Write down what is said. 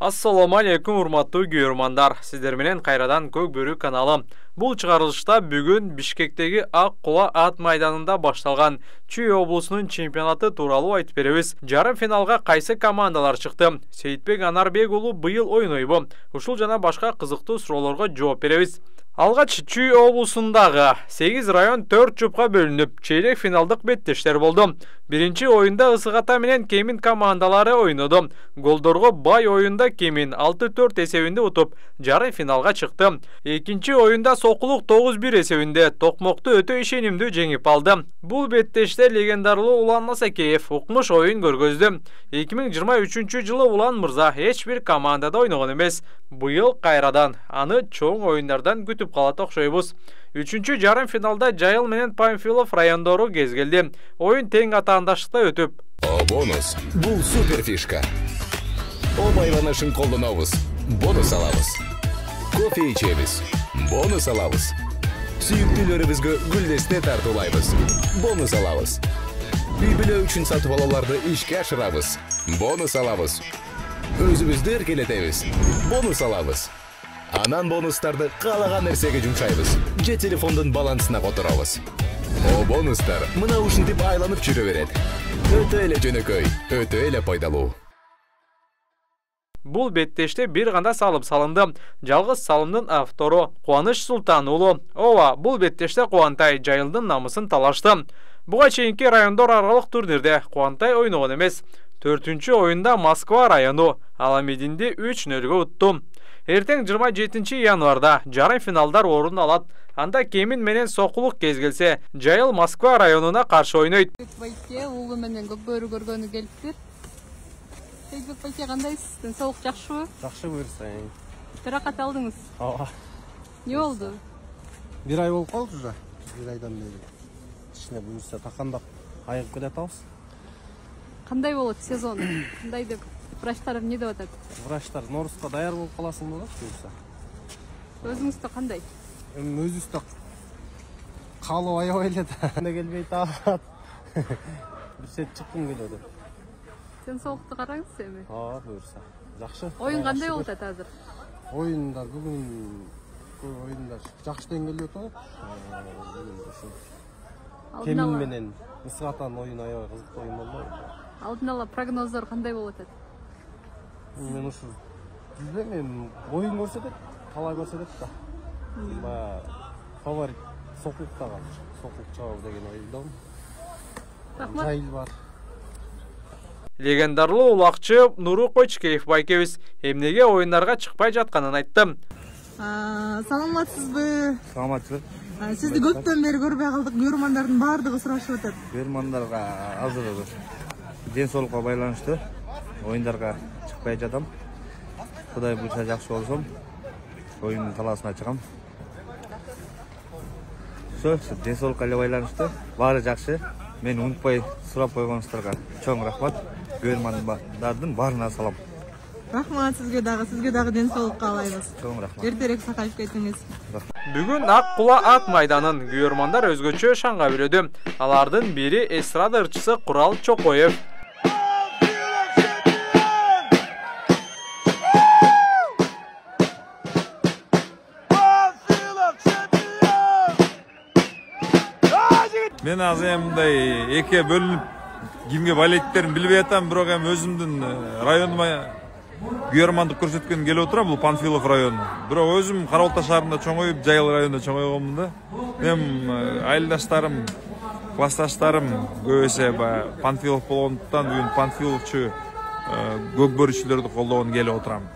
Assalamu alaikum урматтуу көрөрмандар. Сиздер менен кайрадан Көк Бөрү каналы. Бул чыгарылышта бүгүн Бишкектеги Ак Кула ат майданында башталган Чүй облусунун чемпионаты тууралуу айтып беребиз. Жарым финалга кайсы командалар чыкты? Сейитбек Анарбек уулу быйыл ойнойбу? Ушул жана башка кызыктуу суроолорго жооп беребиз. Алгач Чүй облусундагы 8 район 4 жупка бөлүнүп, чейрек финалдык беттештер болду. Биринчи оюнда Ысык Ата менен Кемин командалары ойноду. Голдорго бай оюнда Кемин 6-4 эсебинде утуп, жарым финалга чыкты. Экинчи оюнда Сокулук 9-1 эсебинде Токмокту өтө ишенимдүү жеңип алды. Бул беттеште легендарлуу Улан Насакеев укмуш оюн көргөздү. 2023-жылы Улан мырза эч бир командада ойногон эмес. Быйыл кайрадан аны чоң оюндардан күтүп калат окшойбуз. Үчүнчү жарым финалда Жайыл менен Памфилов райондору кезгелди. Оюн тең атаандаштыкта өтүп. Бонус. Бул супер фишка. Байланышын колдонобуз. Бонус алабыз. Кофе ичебиз. Бонус алабыз. Сүйүктүүлөрүбүзгө гүлдесте тартуулайбыз. Бонус алабыз. Үй бүлө үчүн сатып алууларды ишке ашырабыз. Бонус алабыз. Өзүбүздү эркелетебиз. Бонус алабыз. Анан бонустарды каалаган нерсеге жумшайбыз. Же телефондун балансына которобуз. Бонустар мына ушинтип айланып жүрө берет. Өтө эле жөнөкөй, өтө эле пайдалуу. Бул беттеште бир гана салым салынды. Жалгыз салымдын автору Кубаныч Султан уулу. Бул беттеште Кубантай Жайылдын намысын талашты. Буга чейинки райондор аралык турнирде Кубантай ойногон эмес. 4-чү оюнда Москва району Аламединди 3-0 утту. Эртең 27 январда жарым финалдар орун алат. Анда Кемин менен Сокулук кезгелсе, Жайыл Москва районуна каршы ойнойт. Байке уулу менен Көк Бөрү көргөнү келиптир. Сейитбек байке кандайсыз? Денсаулык жакшыбы? Жакшы буюрсаң. Жаракат алдыңыз? Ооба. Не болду? Бир ай болуп калды уже. Бир айдан бери. Кичине буюрса такандап айыгып келатабыз. Кандай болот сезон? Кандай деп врачтар эмне деп атат? Врачтар Норуска даяр болуп каласың болот буюрса. Өзүңүздө кандай? Өзүбүздө калып аябай эле да. Келбей таап. Бир сет чыккым келет. Денсаулыкты караңыз эми. Буюрса. Жакшы. Оюн кандай болуп атат азыр? Оюндар бүгүн оюндар жакшы деңгээлде өтүп атат. Кемин менен Ысык Атанын оюну аябай кызыктуу оюн болду. Алдын ала прогноздор кандай болуп атат? Мен ушу билбейм, оюн көрсөтөт, талай көрсөтөт да. Баягы фаворит Сокулук тагы. Сокулук чабабы деген ойдом. Рахмат. Жайыл бар. Легендарлуу улакчы Нуру Кочкеев байкебиз эмнеге оюндарга чыкпай жатканын айтты. Саламатсызбы? Саламатсыз. Сизди көптөн бери көрбөй калдык. Көрөрмандардын баардыгы сурашып атат. Көрөрмандарга азыр денсаулыкка байланыштуу оюндарга чыкпай жатам. Кудай буйрса жакшы болсом, оюндун талаасына чыгам. Денсаулыкка эле байланыштуу. Баары жакшы. Мени унутпай сурап койгонуңуздарга чоң рахмат. Көрөрмандардын баарына салам. Рахмат сизге дагы денсаулык каалайбыз. Чоң рахмат. Эртерээк сакайып кетиңиз. Бүгүн Ак Кула ат майданын көрөрмандар өзгөчө шаңга билөдү. Алардын бири эстрада ырчысы Курал Чокоев. Мен азыр мындай эке бөлүнүп кимге балеттерин билбей атам, бирок эми өзүмдүн районума көрөрмандык көрсөткөнүм келип отурам, бул Панфилов району. Бирок өзүм Кара Балта шаарында чоңоюп, Жайыл районунда чоңойгонмун да. Эми айылдаштарым, классташтарым көп эсе Панфилов болгондуктан бүгүн Панфиловчу Көк Бөрүчүлөрдү колдогон келип отурам.